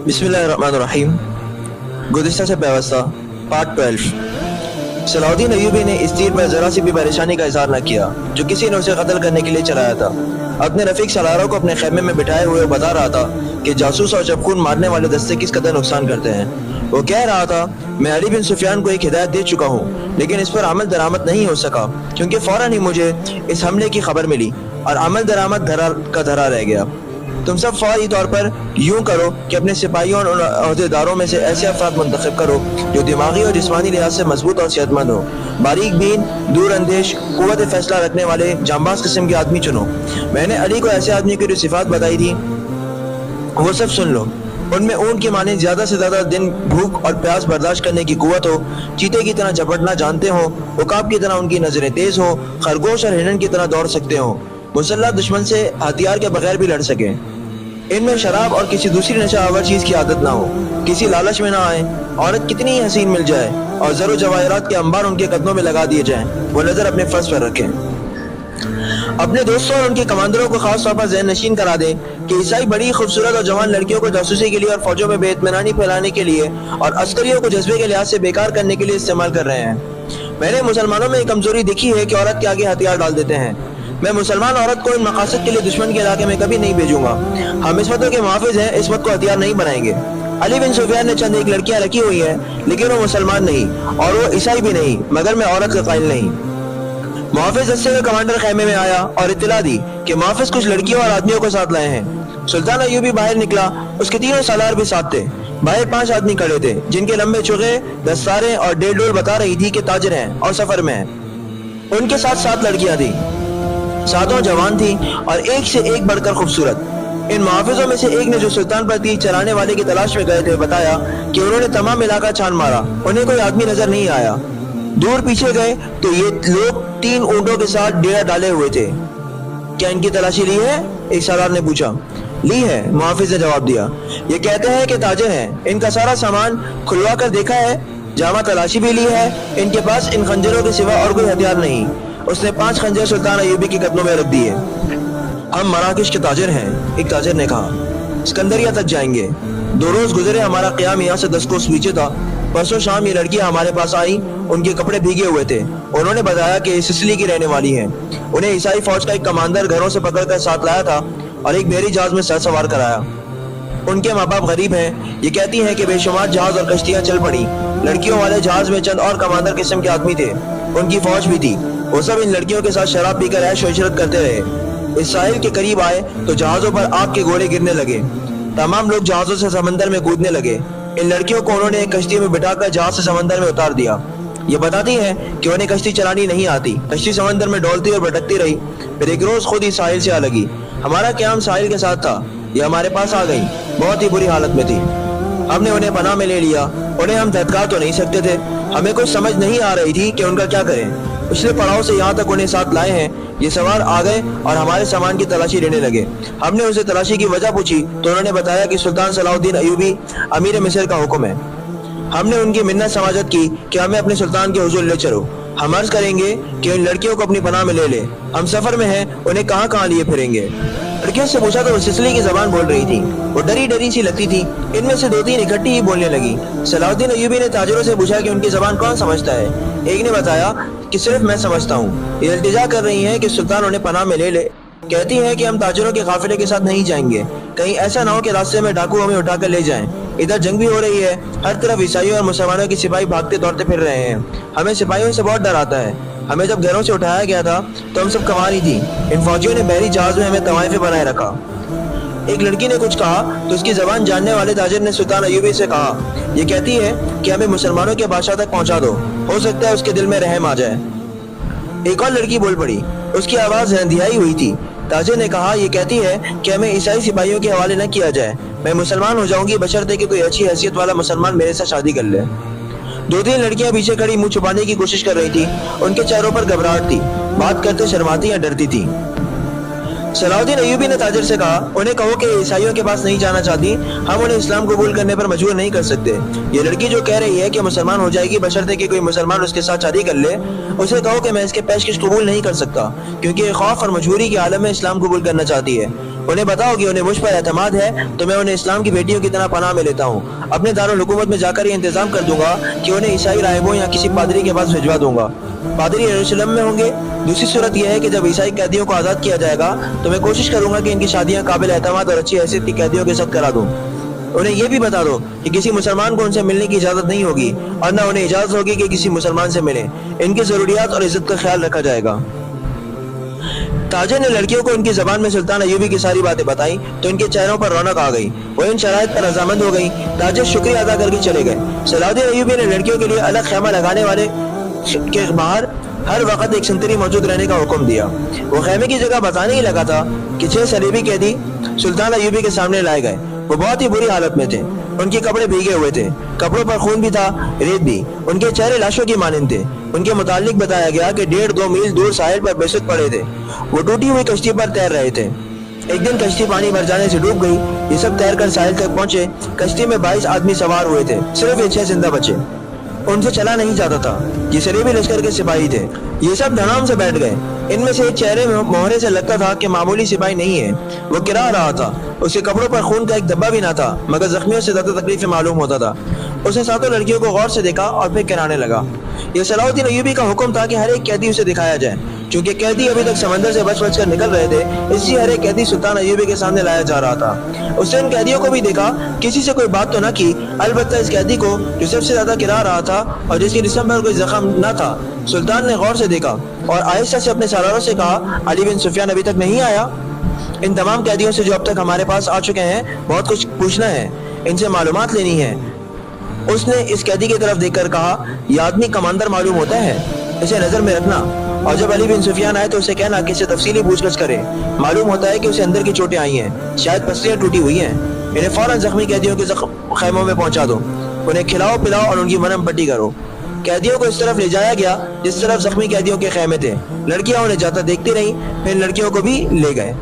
बिस्मिल्लाहिर्रहमानिर्रहीम। गुज़िश्ता से पेवस्ता part 12। Salauddin Ayyubi ने इस तीर पर ज़रा सी भी परेशानी का इज़हार न किया जो किसी ने उसे कत्ल करने के लिए चलाया था। अपने रफीक सलारों को अपने खेमे में बिठाए हुए बता रहा था कि जासूस और चपखून मारने वाले दस्ते किस कदर नुकसान करते हैं। वो कह रहा था, मैं अली बिन सुफियान को एक हिदायत दे चुका हूँ, लेकिन इस पर अमल दरामद नहीं हो सका क्योंकि फौरन ही मुझे इस हमले की खबर मिली और अमल दरामद धरा रह गया। तुम सब फौरी तौर पर यूं करो कि अपने सिपाहियों और अहदेदारों में से ऐसे अफराद मुंतखब करो जो दिमागी और जिस्मानी लिहाज से मजबूत और सेहतमंद हो, बारीक बीन, दूर अंदेश, कुव्वत फैसला रखने वाले जांबाज किस्म के आदमी चुनो। मैंने अली को ऐसे आदमी की जो सिफात बताई थी वो सब सुन लो। उनमें ऊंट की माने ज्यादा से ज्यादा दिन भूख और प्यास बर्दाश्त करने की कुव्वत हो, चीते की तरह झपटना जानते हो, उकाब की तरह उनकी नजरें तेज हो, खरगोश और हिरन की तरह दौड़ सकते हो, मुसल्लह दुश्मन से हथियार के बगैर भी लड़ सके। इनमें शराब और किसी दूसरी नशा आवर चीज की आदत ना हो, किसी लालच में ना आए। औरत कितनी ही हसीन मिल जाए और जरो जवाहरात के अंबार उनके कदमों में लगा दिए जाएं, वो नजर अपने फर्ज पर रखें। अपने दोस्तों और उनके कमांडरों को खास तौर पर ज़हन नशीन करा दें कि ईसाई बड़ी खूबसूरत और जवान लड़कियों को जासूसी के लिए और फौजों में बेइत्मीनानी फैलाने के लिए और अस्करियों को जज्बे के लिहाज से बेकार करने के लिए इस्तेमाल कर रहे हैं। मैंने मुसलमानों में एक कमजोरी देखी है कि औरत के आगे हथियार डाल देते हैं। मैं मुसलमान औरत को इन मकासद के लिए दुश्मन के इलाके में कभी नहीं भेजूंगा। हम इस्मतों के मुहाफिज हैं, इस्मत को हथियार नहीं बनाएंगे। अली बिन सुफियान ने चंद एक लड़कियां रखी हुई हैं, लेकिन वो मुसलमान नहीं और वो ईसाई भी नहीं, मगर मैं औरत का कायल नहीं। मुहाफिज दस्ते का कमांडर खेमे में आया और इत्तला दी कि मुहाफिज कुछ लड़कियों और आदमियों को साथ लाए हैं। सुल्तान अय्यूबी बाहर निकला, उसके तीनों सालार भी साथ थे। बाहर 5 आदमी खड़े थे जिनके लंबे चुगे, दस्तारें और डेढ़ डोल बता रही थी कि ताजिर हैं और सफर में हैं। उनके साथ 7 लड़कियां थी, सातों जवान थी और एक से एक बढ़कर खूबसूरत। इन मुहाफिजों में से एक ने जो सुल्तान पर तीर चलाने वाले की तलाश में गए थे बताया कि उन्होंने तमाम इलाका छान मारा, उन्हें कोई आदमी नजर नहीं आया। दूर पीछे गए तो ये लोग 3 ऊंटों के साथ डेरा डाले हुए थे। क्या इनकी तलाशी ली है? एक सालार ने पूछा। ली है, मुहाफिज ने जवाब दिया। ये कहते हैं कि ताजिर हैं, इनका सारा सामान खुलवा कर देखा है, जामा तलाशी भी ली है। इनके पास इन खंजरों के सिवा और कोई हथियार नहीं। उसने 5 खंजर सुल्तान अय्यूबी के कदमों में रख दिए। हम मराकश के ताजिर हैं, एक ताजिर ने कहा। सिकंदरिया तक जाएंगे। 2 रोज गुजरे, हमारा क़याम यहाँ से 10 कोस पीछे था। परसों शाम ये लड़कियां हमारे पास आई, उनके कपड़े भीगे हुए थे। उन्होंने बताया कि सिसिली की रहने वाली हैं। उन्हें ईसाई फौज का एक कमांडर घरों से पकड़कर साथ लाया था और एक बहरी जहाज में सवार कराया। उनके माँ बाप गरीब हैं। ये कहती हैं कि बेशुमार जहाज और कश्तियां चल पड़ी। लड़कियों वाले जहाज में चंद और कमांडर किस्म के आदमी थे, उनकी फौज भी थी। वो सब इन लड़कियों के साथ शराब पीकर ऐश व इशरत करते रहे। इस साहिल के करीब आए तो जहाजों पर आग के गोले गिरने लगे। तमाम लोग जहाजों से समंदर में कूदने लगे। इन लड़कियों को उन्होंने एक कश्ती में बिठाकर जहाज से समंदर में उतार दिया। ये बताती हैं कि उन्हें कश्ती चलानी नहीं आती। कश्ती समंदर में डोलती और भटकती रही। फिर एक रोज खुद ही साहिल से आ लगी। हमारा क़याम साहिल के साथ था। ये हमारे पास आ गई, बहुत ही बुरी हालत में थी। हमने उन्हें पनाह में ले लिया। उन्हें हम धत्कार तो नहीं सकते थे। हमें कुछ समझ नहीं आ रही थी कि उनका क्या करें। पिछले पड़ाव से यहाँ तक उन्हें साथ लाए हैं। ये सवार आ गए और हमारे सामान की तलाशी लेने लगे। हमने उनसे तलाशी की वजह पूछी तो उन्होंने बताया कि सुल्तान सलाउद्दीन अय्यूबी अमीर मिस्र का हुक्म है। हमने उनकी मिन्नत समाजत की कि हमें अपने सुल्तान के हुजूर ले चलो। हम अर्ज करेंगे कि उन लड़कियों को अपनी पनाह में ले ले। हम सफर में हैं, उन्हें कहाँ कहाँ लिए फिरेंगे। लड़कियों से पूछा तो वो सिसिली की जबान बोल रही थी। वो डरी डरी सी लगती थी। इनमें से 2-3 इकट्ठी ही बोलने लगी। सलाउद्दीन अय्यूबी ने ताजिरों से पूछा कि उनकी जबान कौन समझता है। एक ने बताया कि सिर्फ मैं समझता हूँ। ये इल्तिजा कर रही हैं कि सुल्तान उन्हें पनाह में ले ले। कहती हैं कि हम ताजिरों के काफिले के साथ नहीं जाएंगे, कहीं ऐसा ना हो कि रास्ते में डाकू हमें उठाकर ले जाएं। इधर जंग भी हो रही है, हर तरफ ईसाइयों और मुसलमानों के सिपाही भागते दौड़ते फिर रहे हैं। हमें सिपाहियों से बहुत डर आता है। हमें जब घरों से उठाया गया था तो हम सब कमाल ही थी। इन फौजियों ने बहरी जहाज में हमें तवाइफे बनाए रखा। एक लड़की ने कुछ कहा तो उसकी जबान जानने वाले ताजिर ने सुल्तान अय्यूबी से कहा, ये कहती है कि हमें मुसलमानों के बादशाह तक पहुंचा दो, हो सकता है उसके दिल में रहम आ जाए। एक और लड़की बोल पड़ी, उसकी आवाज रंधियाई हुई थी। ताजिर ने कहा, ये कहती है कि हमें ईसाई सिपाहियों के हवाले न किया जाए। मैं मुसलमान हो जाऊंगी बशर्ते कि कोई अच्छी हैसियत वाला मुसलमान मेरे साथ शादी कर ले। 2-3 लड़कियां पीछे खड़ी मुंह छुपाने की कोशिश कर रही थी। उनके चेहरों पर घबराहट थी, बात करते शर्माती या डरती थी। صلاح الدین ایوبی نے تاجر سے کہا انہیں کہو کہ عیسائیوں کے پاس نہیں جانا چاہتی، ہم انہیں اسلام قبول کرنے پر مجبور نہیں کر سکتے۔ یہ لڑکی جو کہہ رہی ہے کہ مسلمان ہو جائے گی بشرطے کہ کوئی مسلمان اس کے ساتھ شادی کر لے، اسے کہو کہ میں اس کے پیشکش قبول نہیں کر سکتا کیونکہ خوف اور مجبوری کے عالم میں اسلام قبول کرنا چاہتی ہے۔ انہیں بتاؤ کہ انہیں مجھ پر اعتماد ہے تو میں انہیں اسلام کی بیٹیوں کی طرح پناہ میں لیتا ہوں۔ اپنے دارالحکومت میں جا کر یہ انتظام کر دوں گا کہ انہیں عیسائی راہبوں یا کسی پادری کے پاس بھجوا دوں گا۔ پادری یروشلم میں ہوں گے۔ دوسری صورت یہ ہے کہ جب عیسائی قیدیوں کو آزاد کیا جائے گا تو میں کوشش کروں گا کہ ان کی شادیاں قابل اعتماد اور اچھی حیثیت کی قیدیوں کے ساتھ کرا دوں۔ انہیں یہ بھی بتا دو کہ کسی مسلمان کو ان سے ملنے کی اجازت نہیں ہوگی اور نہ انہیں اجازت ہوگی کہ کسی مسلمان سے ملیں۔ ان کی ضروریات اور عزت کا خیال رکھا جائے گا۔ تاجر نے لڑکیوں کو ان کی زبان میں سلطان ایوبی کی ساری باتیں بتائیں تو ان کے چہروں پر رونق آ گئی، وہ ان شرائط پر رضامند ہو گئی۔ تاجر شکریہ ادا کر کے چلے گئے۔ صلاح الدین ایوبی نے لڑکیوں کے لیے الگ خیمہ لگانے والے کے باہر ہر وقت ایک سنتری موجود رہنے کا حکم دیا۔ وہ خیمے کی جگہ بتانے ہی لگا تھا کہ 6 صلیبی قیدی سلطان ایوبی کے سامنے لائے گئے۔ وہ بہت ہی بری حالت میں تھے، ان کے کپڑے بھیگے ہوئے تھے، کپڑوں پر خون بھی تھا، ریت بھی، ان کے چہرے لاشوں کی مانند تھے۔ ان کے متعلق بتایا گیا کہ 1.5-2 میل دور ساحل پر بے سود پڑے تھے، وہ ٹوٹی ہوئی کشتی پر تیر رہے تھے۔ ایک دن کشتی پانی بھر جانے سے ڈوب گئی، یہ سب تیر کر ساحل تک پہنچے۔ کشتی میں 22 آدمی سوار ہوئے تھے، صرف یہ 6 زندہ بچے، ان سے چلا نہیں جاتا تھا۔ یہ صلیبی لشکر کے سپاہی تھے، یہ سب دھڑام سے بیٹھ گئے۔ ان میں سے ایک چہرے میں مہرے سے لگتا تھا کہ معمولی سپاہی نہیں ہے، وہ کرا رہا تھا۔ اس کے کپڑوں پر خون کا ایک دھبا بھی نہ تھا، مگر زخمیوں سے زیادہ تکلیف معلوم ہوتا تھا۔ اس نے ساتوں لڑکیوں کو غور سے دیکھا اور پھر کرانے لگا۔ یہ صلاح الدین ایوبی کا حکم تھا کہ ہر ایک قیدی اسے دکھایا جائے۔ چونکہ قیدی ابھی تک سمندر سے بچ کر نکل رہے تھے، اس لیے ہر ایک قیدی سلطان ایوبی کے سامنے لایا جا رہا تھا۔ اس نے ان قیدیوں کو بھی دیکھا، کسی سے کوئی بات تو نہ کی، البتہ اس قیدی کو جو سب سے زیادہ کرا رہا تھا اور جس کی جسم پر کوئی زخم نہ تھا، سلطان نے غور سے دیکھا اور آہستہ سے اپنے سالاروں سے کہا، علی بن سفیان ابھی تک نہیں آیا؟ ان تمام قیدیوں سے جو اب تک ہمارے پاس آ چکے ہیں بہت کچھ پوچھنا ہے، ان سے معلومات لینی ہے۔ اس نے اس قیدی کی طرف دیکھ کر کہا، یہ آدمی کماندر معلوم ہوتا ہے، اسے نظر میں رکھنا، اور جب علی بن سفیان آئے تو اسے کہنا کہ اسے تفصیلی پوچھ گچھ کرے۔ معلوم ہوتا ہے کہ اسے اندر کی چوٹیں آئی ہیں، شاید پسلیاں ٹوٹی ہوئی ہیں۔ انہیں فوراً زخمی قیدیوں کے خیموں میں پہنچا دو، انہیں کھلاؤ پلاؤ اور ان کی مرہم پٹی کرو۔ قیدیوں کو اس طرف لے جایا گیا جس طرف زخمی قیدیوں کے خیمے تھے۔ لڑکیاں انہیں جاتا دیکھتی رہیں، پھر لڑکیوں کو بھی لے گئے۔